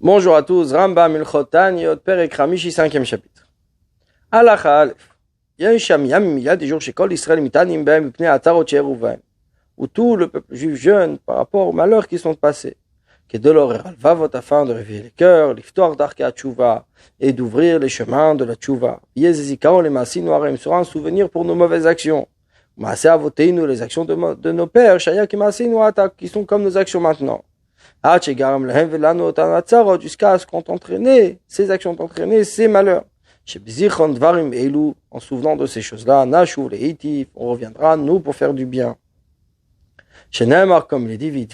Bonjour à tous, Rambam Ilchot Taniot, Perek Hamishi, 5e chapitre. Halacha Aleph. Il y a des jours chez Kol Israël Mitanim Bem, Mipnei Atarot Cheruvim, où tout le peuple juif jeûne par rapport aux malheurs qui sont passés. Kedolor et Alvavot, afin de réveiller les cœurs, l'iftoar d'Arka Tchouva, et d'ouvrir les chemins de la Tchouva. Yezezikaon les Masin Noarem sera un souvenir pour nos mauvaises actions. Maase Avoteinu, les actions de nos pères, Shayak et Masin Noatak, qui sont comme nos actions maintenant. Jusqu'à ce qu'on t'entraînait, ces actions t'entraînaient, ces malheurs. En souvenant de ces choses-là, on reviendra, nous, pour faire du bien. Comme il est dit, ils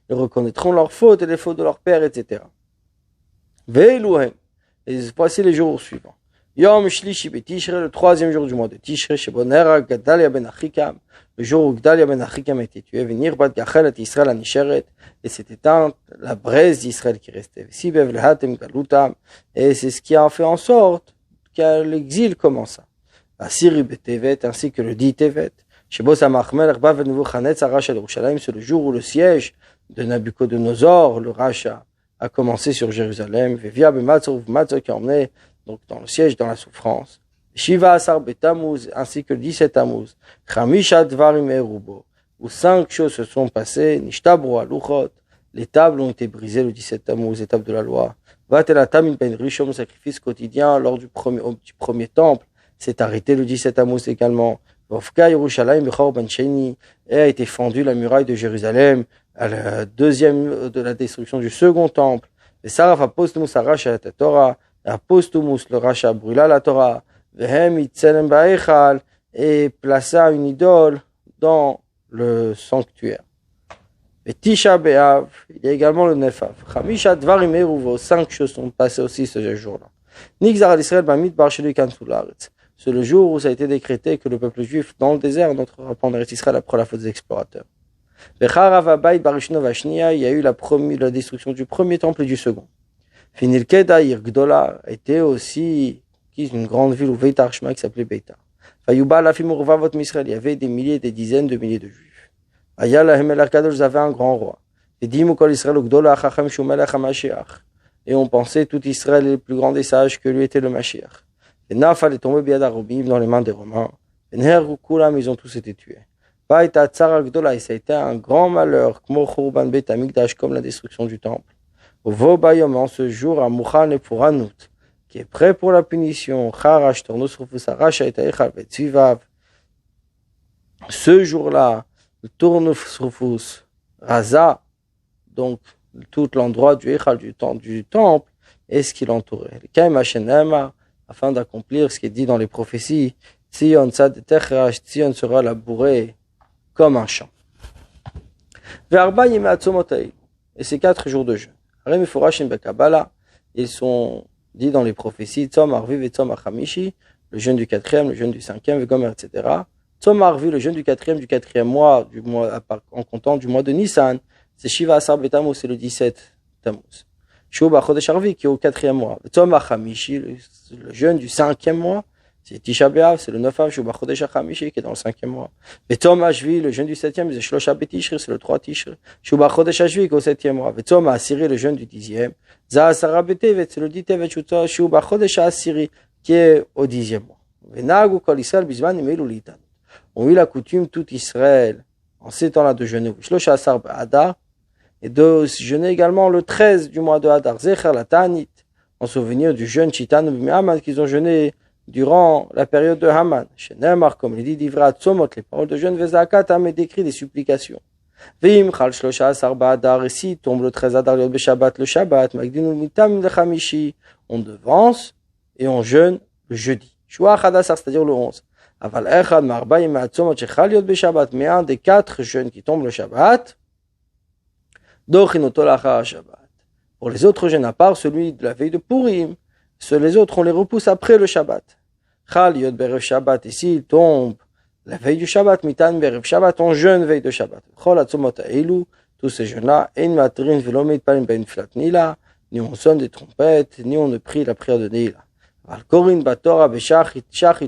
reconnaîtront leurs fautes et les fautes de leur père, etc. Et voici les jours suivants. Yom Shlishi Betishrei, le 3e jour du mois de Tishrei, Shebonera Gdalia ben Achikam, le jour où Gdalia ben Achikam a été tué, Venir Bat Gachelet Israël Anisheret, et s'est éteinte la braise d'Israël qui restait. Sibev Lehatem Galutam, et c'est ce qui a fait en sorte que l'exil commença. Asiri Betevet, ainsi que le dit Tevet. Shebo Samach Melech Bav Nebuchadnezzar Racha Yerushalayim, c'est le jour où le siège de Nabucodonosor, le Racha, a commencé sur Jérusalem. Vevia Bematzor Matzor qui a emmené donc dans le siège, dans la souffrance. Shiva Asar Betamuz, ainsi que le 17 Tammuz. Chamisha Dvarim Erubo, où 5 choses se sont passées. Nishtabro Aluchot, les tables ont été brisées le 17 Tammuz, les tables de la loi. Vatelatam Ben Rishon, le sacrifice quotidien lors du premier temple, s'est arrêté le 17 Tammuz également. Vofka Yerushalayim Bechor Ben Sheni, et a été fendue la muraille de Jérusalem à la deuxième de la destruction du second temple. Et Saraf Apostumus Arash à la Torah, Apostumus, le Racha brûla la Torah, Vehem Itzelem Baechal, et plaça une idole dans le sanctuaire. Et Tisha Be'av, il y a également le 9 Av. Chamisha Dvarim Eruvo, 5 choses sont passées aussi ce jour-là. Nixar al-Israël Bamit Bar Shelu Kansu Laaretz. C'est le jour où ça a été décrété que le peuple juif dans le désert n'entrera pas en Eretz Israël après la faute des explorateurs. Vecharav Abayit Barishno Vashnia, il y a eu la destruction du premier temple et du second. Finil Keda Irgdola était aussi une grande ville ou Beitar Shma qui s'appelait Beitar. Fayuba Lafim Urvavot Misraël, il y avait des milliers, des dizaines de milliers de juifs. Ayala Hemelach Kadosh, ils avaient un grand roi. Et Dimu Kol Israël Ugdola Chachem Shumelech HaMashiach. Et on pensait tout Israël est le plus grand des sages que lui était le Mashiach. Et Nafal est tombé Biad Arobim dans les mains des Romains. Et Nerhu Kulam, ils ont tous été tués. Baïta Tzar Agdola, et ça a été un grand malheur, Kmo Churban Bet Hamikdash, comme la destruction du temple. Au Vobayom, en ce jour, à Mouchan et pour Anout, qui est prêt pour la punition, Charash, Tornos, Rufus, Arash, Aïtaïchal, Vetsuivav. Ce jour-là, le Tornos, Rufus, Raza, donc tout l'endroit du Echal, du temple, et ce qui l'entourait. Le Kaim Hashenema, afin d'accomplir ce qui est dit dans les prophéties, Tzion, Tzad, Techrash, Tzion sera labouré comme un champ. Verba Yimatzomotay, et ces 4 jours de jeûne. Ils sont dits dans les prophéties, Tzom Arviv et Tzom Achamishi, le jeûne du 4e, le jeûne du 5e, le Gomer, etc. Tzom Arviv, le jeûne du 4e mois, en comptant du mois de Nissan, c'est Shiva Asar Betamuz, c'est le 17 Tammuz. Shuba Chodesh Arvi, qui est au 4e mois. Tzom Achamishi, le jeûne du 5e mois, c'est Tisha B'Av, c'est le 9 Av, Shuba Chodesh Achamishi, qui est dans le 5e mois. Tzom Ashvi, le jeûne du 7e, c'est Shlosha Betishri, c'est le 3 Tishri. Shuba Chodesh Ashvi, qui est au 7e mois. Tzom Asiri, le jeûne du 10e. Zahasara Betevet, c'est le 10 Tevet, Shuba Chodesh Asiri, qui est au 10e mois. Venagu Kol Israël Bizman Imelu Litan. On eut la coutume, tout Israël, en ces temps-là de jeûner. Shlosha Asar B'Adar, et de jeûner également le 13 du mois de Hadar. Zecher la Tanit, en souvenir du jeûne Chitan Haman qu'ils ont jeûné durant la période de Haman. Chez Neymar, comme il dit, d'Ivra Tzomot, les paroles de jeûne, Vezakat, mais décrit des supplications. Veim Chal Shlosha Asar Ba'adar, ici tombe le 13 Hadar, le Shabbat, Magdinu Mitam Lechamishi, on devance et on jeûne le jeudi. Shua Chadasar, c'est-à-dire le 11. Aval Echad Marbaim Atzomot, Shechal Yod Beshabbat, mais un des 4 jeûnes qui tombent le Shabbat, Dochinoto Lachar Shabbat. Pour les autres jeûnes, à part celui de la veille de Purim, les autres, on les repousse après le Shabbat. Chal Yod Berev Shabbat, ici, il tombe la veille du Shabbat, Mitan Berev Shabbat, on jeûne veille de Shabbat. Chol Atzomot Ha'elu, tous ces jeûnes-là, En Matrin Velo Mitpalim Ben Filat Nila, ni on sonne des trompettes, ni on ne prie la prière de Nila. Al Korin Batora Beshachit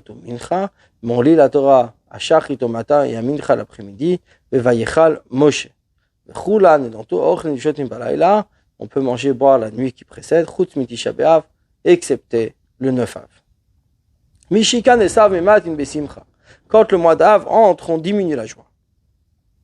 ou Mincha, mais on lit la Torah à Shachit au matin et à Mincha l'après-midi, Vevayechal Moshe. Chulan et dans tout, Ochlin Shotim Balayla, on peut manger et boire la nuit qui précède, Chutz mi Tisha B'Av, excepté le 9 Av. Mishikan et Sav Matin Besimcha. Quand le mois d'Av entre, on diminue la joie.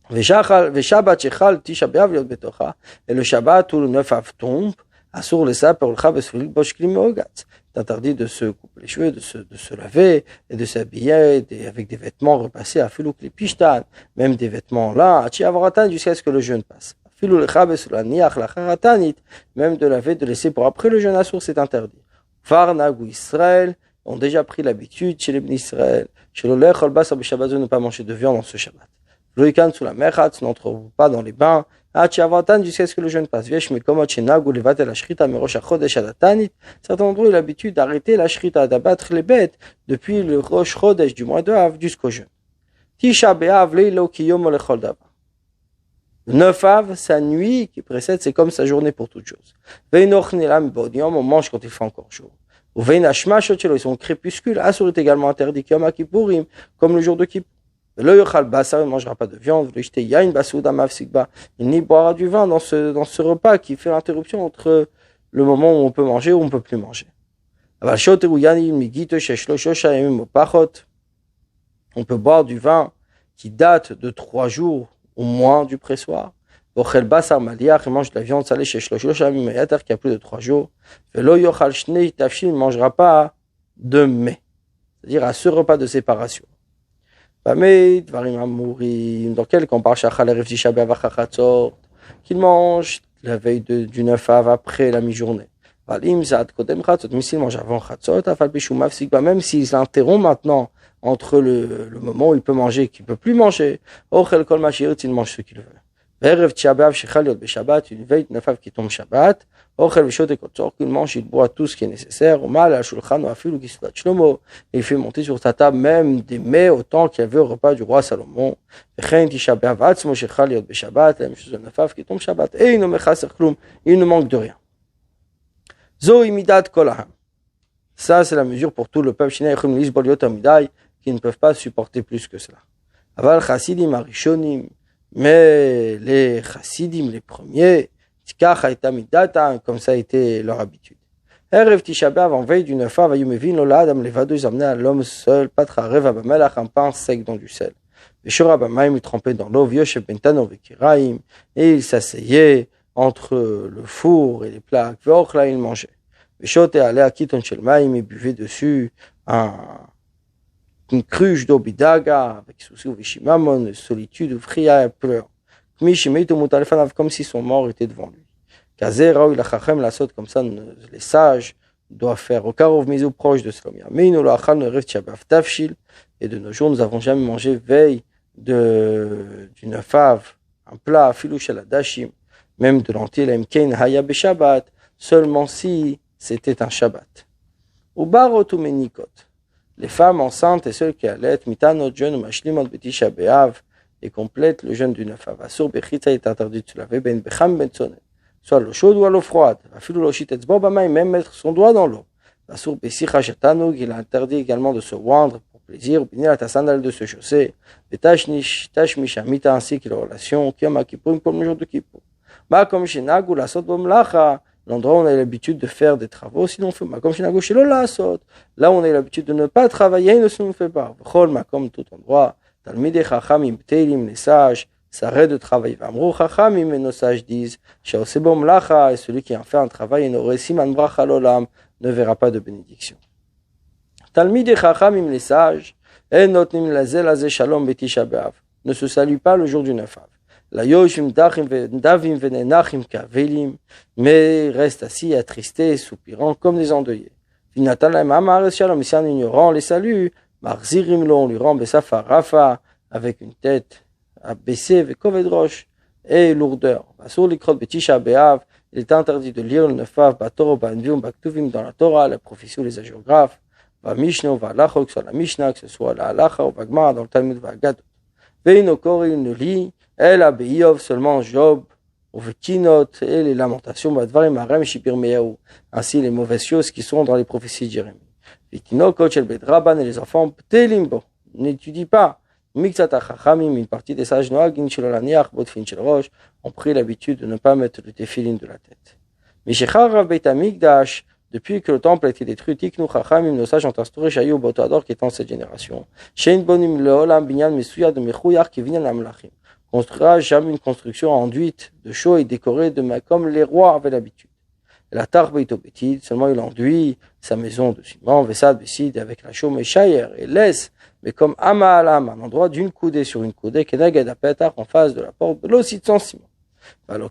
Veshabbat Shechal Tisha B'Av Liot Betocha, et le Shabbat où le 9 Av tombe, Asur le Sap, pour le Chav Esfil Bosh Klim Ogatz. C'est interdit de se couper les cheveux, de se laver et de s'habiller avec des vêtements repassés à Filouk les Pishtan, même des vêtements là, à Chiavaratan jusqu'à ce que le jeûne passe. Filou le Chav Esfil la Niach la Charatanit, même de laver, de laisser pour après le jeûne Asur, c'est interdit. Farnag ou Israël ont déjà pris l'habitude chez les Bnei Israël, chez le Lechol Basar B'Shabbat, de ne pas manger de viande en ce Shabbat. Loïkan sous la Merchatz n'entre pas dans les bains, Hachiavatan jusqu'à ce que le jeûne passe. Viesh Mekomot Shenag ou Levatel la Shrita Merosh HaChodesh Adatanit. Certains d'entre eux ont l'habitude d'arrêter la Shrita, d'abattre les bêtes depuis le Rosh Chodesh du mois de Av jusqu'au jeûne. Tisha B'Av Leilo Kiyom Olechol Davar. Le 9 Av, sa nuit qui précède, c'est comme sa journée pour toute chose. Veinoch Nelam Bodium, on mange quand il fait encore jour. Ou Veinashmashot Shelo, ils sont crépuscules. Asur est également interdit Kiyom Kippourim, comme le jour de Kippour. Le yochal basar, il ne mangera pas de viande. Le jete yain basouda mafsikba, il n'y boira du vin dans ce repas qui fait l'interruption entre le moment où on peut manger et où on ne peut plus manger. On peut boire du vin qui date de 3 jours au moins du pressoir. Ochel basar maliach, il mange de la viande salée chez Shlosha Mimayatar qui a plus de 3 jours. Velo yochal shnei tafshil, il ne mangera pas de mets, c'est-à-dire à ce repas de séparation. Dans quel qu'on parle qu'il mange la veille du 9 Av après la mi-journée. S'il mange avant Chatzot, même s'il interrompt maintenant entre le moment où il peut manger et qu'il ne peut plus manger, il mange ce qu'il veut. Une veille de 9 Av qui tombe Shabbat, qu'il mange, il boit tout ce qui est nécessaire. Il fait monter sur sa table même des mets autant qu'il y avait au repas du roi Salomon. La même chose de 9 Av qui tombe Shabbat. Et il ne manque de rien. Ça, c'est la mesure pour tout le peuple qui ne peuvent pas supporter plus que cela. Aval Chassidim Arishonim, mais les Chassidim, les premiers, comme ça a été leur habitude. Erev Tisha B'Av, en veille du 9 Av, Ayumevin Lola Adam Levado, ils amenaient à l'homme seul, Patra Rev Abamelach, un pain sec dans du sel. Veshora Bamaim, il trempait dans l'eau, Vioshe Bentano Vekiraim, et il s'asseyait entre le four et les plaques. Veochla, il mangeait. Veshote Alea Kiton Shelmaim, il buvait dessus une cruche d'eau bidaga, avec souci ou vishimamon, solitude, fria et pleurs. Comme si son mort était devant lui. Kazera, il a chachem la saute, comme ça les sages doivent faire. Au karov miso proche de Slomia. Mais nous l'achal ne rêve tchabaf tafshil. Et de nos jours, nous n'avons jamais mangé veille du 9 Av, un plat, filouch la dashim, même de lentilles, la imkein haya beshabbat, seulement si c'était un Shabbat. Ou barot ou menikot. Les femmes enceintes et celles qui allaitent, mitanot jeûne ou mashlimot betisha be'av, et complètent le jeûne du 9 Av. Asur bechitza est interdit de se laver, ben becham ben tsonet. Soit l'eau chaude ou à l'eau froide. Afilou lo shitetz bo b'mayim, même mettre son doigt dans l'eau. Asur besicha shatanog, il a interdit également de se oindre pour plaisir, ou binir ta sandale de se chausser. Betashnish, tashmish amita ainsi que les relations, kiyom kippurim comme le jour de Kippour. Ma comme shenag ou la sot bomlacha, l'endroit où on a l'habitude de faire des travaux, sinon on fait ma comme shenag shelo la sot. Là où on a l'habitude de ne pas travailler, ne se nous fait pas. V'chol ma comme tout endroit. Talmidei chachamim b'teilim, les sages s'arrêtent de travailler. V'amrou chachamim, et nos sages disent, she'osebo mlacha, et celui qui en fait un travail, et n'aurait siman bracha l'olam, ne verra pas de bénédiction. Talmidei chachamim, les sages, et notnim lazel azeh shalom betisha b'av, ne se saluent pas le jour du 9 Av. La yoshim davim venenachim kavelim, mais restent assis, attristés, soupirant comme des endeuillés. Vinatan lahem amar shalom, si un ignorant les salue, marzirim lo, on lui rend besafa rafa, avec une tête abaissée, avec kovedrosh, et lourdeur. Asur likrot betisha be'av, il est interdit de lire le 9 Av, batoro, ba'anvium, ba'ktuvim, dans la Torah, la prophétie ou les hagiographes, va mishnah ou va halacha, que ce soit la mishnah, que ce soit la halacha ou va gemara, dans le Talmud va gadot. Veino kori, il ne lit, elle a be'iyov, seulement Job, ou vekinot, et les lamentations, badvarim, harem, shipir meyahu, ainsi les mauvaises choses qui sont dans les prophéties de Jérémie. Vekinot, kochel bedraban, et les enfants, ptelimbo, n'étudie pas, Une partie des sages ont pris l'habitude de ne pas mettre le téphilin de la tête. Depuis que le temple a été détruit, nos sages ont instauré qui est en cette génération. Construira jamais une construction enduite de chaux et décorée comme les rois avaient l'habitude. La seulement il enduit sa maison de ciment, avec la chaux et laisse, mais comme Ama'alam, un endroit d'une coudée sur une coudée, en face de la porte, de l'ossit sans ciment. Celui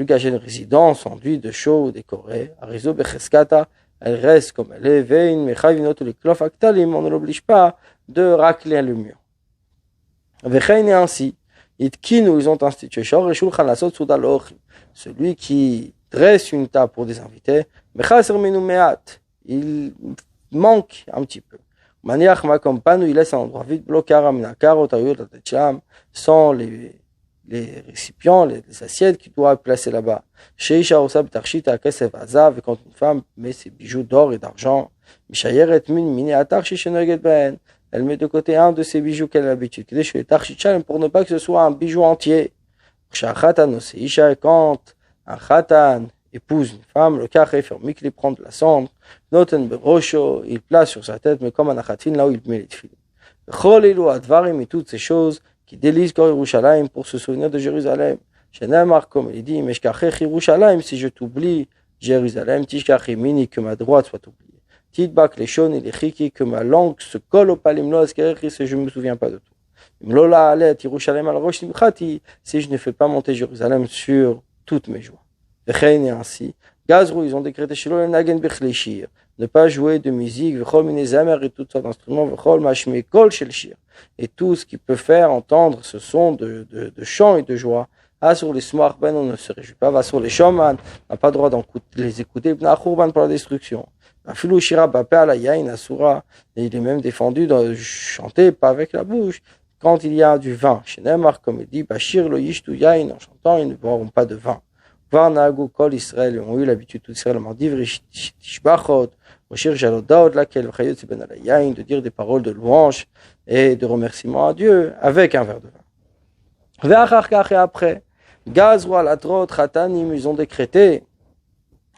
qui a une résidence enduit de chaux ou décorée, elle reste comme elle est, on ne l'oblige pas de racler le mur. Et ainsi, ils ont institué celui qui dresse une table pour des invités, il manque un petit peu. Il laisse un endroit vide, sans les récipients, les assiettes qu'il doit placer là-bas. Et quand une femme met ses bijoux d'or et d'argent, elle met de côté un de ses bijoux qu'elle a l'habitude, pour ne pas que ce soit un bijou entier. Quand un khatan épouse une femme, le il prend de la cendre, il place sur sa tête, mais comme un achatfin, là où il met les tefilin. Et toutes ces choses qui délisent Yerushalayim pour se souvenir de Jérusalem. Comme il dit, si je t'oublie, Jérusalem, mini, que ma droite soit oubliée. Tidbak les shon et les chiki, que ma langue se colle au palimlo, si je ne me souviens pas de tout. Si je ne fais pas monter Jérusalem sur toutes mes joies. Et ainsi, Gazrou, ils ont décrété ne pas jouer de musique, et toutes sortes d'instruments, et tout ce qui peut faire entendre ce son de chant et de joie. Sur les smart ben on ne se réjouit pas, sur les shaman, on n'a pas le droit de les écouter, pour la destruction. Et il est même défendu de chanter, pas avec la bouche, quand il y a du vin. Comme il dit, Bashir lo yishtu yain, en chantant, ils ne boiront pas de vin. Varnagu kol Israël, ont eu l'habitude, tout Israël, de dire des paroles de louange et de remerciement à Dieu avec un verre de vin. Et après, Gazwa, Latrot, Khatanim, ils ont décrété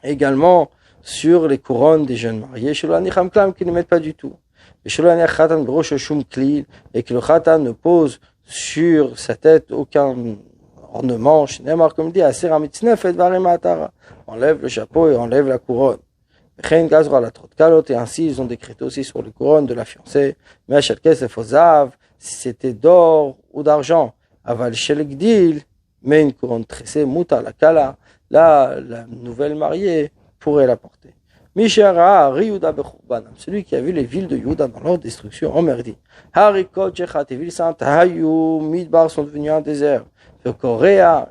également sur les couronnes des jeunes mariés, qui ne mettent pas du tout. Et que le khatan ne pose sur sa tête aucun ornement. Comme dit, enlève le chapeau et enlève la couronne. Et ainsi, ils ont décrété aussi sur les couronnes de la fiancée, si c'était d'or ou d'argent, mais une couronne tressée, la nouvelle mariée pourrait la porter. Celui qui a vu les villes de Yuda dans leur destruction, Omer dit, les villes saintes, Midbar sont devenus un désert, et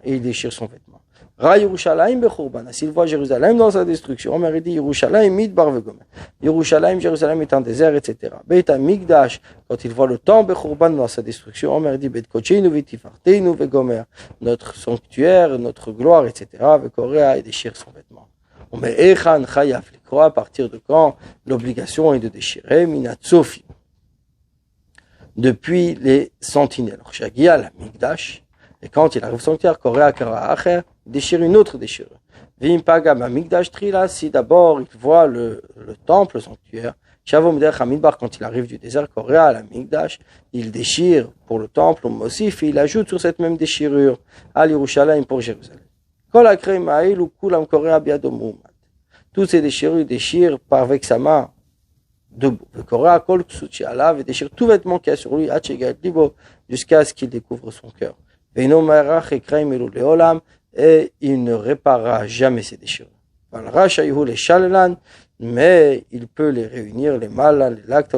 il déchire son vêtement. S'il voit Jérusalem dans sa destruction, Omer dit, Yerushalayim Midbar vegomer. Yerushalayim, Jérusalem est un désert, etc. Beit Hamikdash, quand il voit le temple Bechurban dans sa destruction, Omer dit, Bet Kochinu vetifarteinu vegomer, notre sanctuaire, notre gloire, etc. Vekorea, il déchire son vêtement. Mais Echan Chayaf, les croix, à partir de quand l'obligation est de déchirer, Minatsofi, depuis les sentinelles. Shagia, la Mikdash, et quand il arrive au sanctuaire, Korea Kara Acher, déchire une autre déchirure. Vimpaga Mikdash Trila, si d'abord il voit le temple, le sanctuaire, Shavom Der Hamidbar, quand il arrive du désert, Korea, la Mikdash, il déchire pour le temple, Mosif, et il ajoute sur cette même déchirure, Al Yerushalayim pour Jérusalem. Tous ces déchirures, il déchire avec sa main debout. Il déchire tout vêtement qu'il y a sur lui, jusqu'à ce qu'il découvre son cœur. Et il ne réparera jamais ces déchirures. Mais il peut les réunir, les mal, les lactes,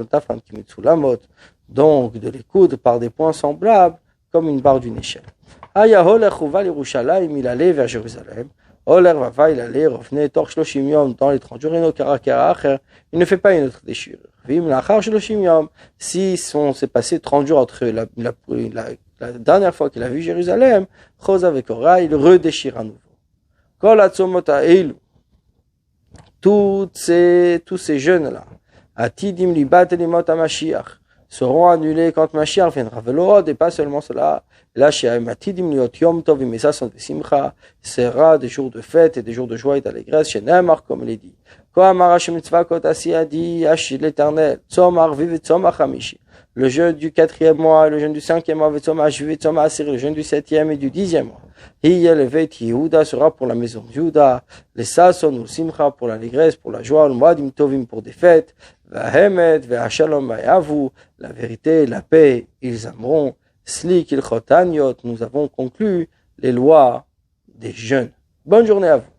donc de les coudre par des points semblables, comme une barre d'une échelle. Il allait vers Jérusalem. Il allait, revenait, dans les 30 jours, il ne fait pas une autre déchirure. Si on s'est passé 30 jours entre la dernière fois qu'il a vu Jérusalem, il redéchire à nouveau. Tous ces jeunes-là, seront annulés quand Mashiach viendra. Velod, et pas seulement cela. Là, chez Matidim Liot Yom Tov Imesason de Simcha, sera des jours de fête et des jours de joie et d'allégresse, chez Neymar, comme il est dit. Kohamar Hashem Tzvakot Asi a dit, Hachid l'Éternel, Tzom Arviv et Tzom Achamishi. Le jeûne du 4e mois, le jeûne du 5e mois, Tzom Ashviv et Tzom Asir, le jeûne du 7e et du 10e mois. Hiya levet Yehuda sera pour la maison de Yehuda, les Sason ou Simcha pour l'allégresse, pour la joie, le Moadim Tovim pour des fêtes, Vahemet, Vahashalom Vayavu, la vérité et la paix, ils aimeront. Slik il Chotaniot, nous avons conclu les lois des jeûnes. Bonne journée à vous.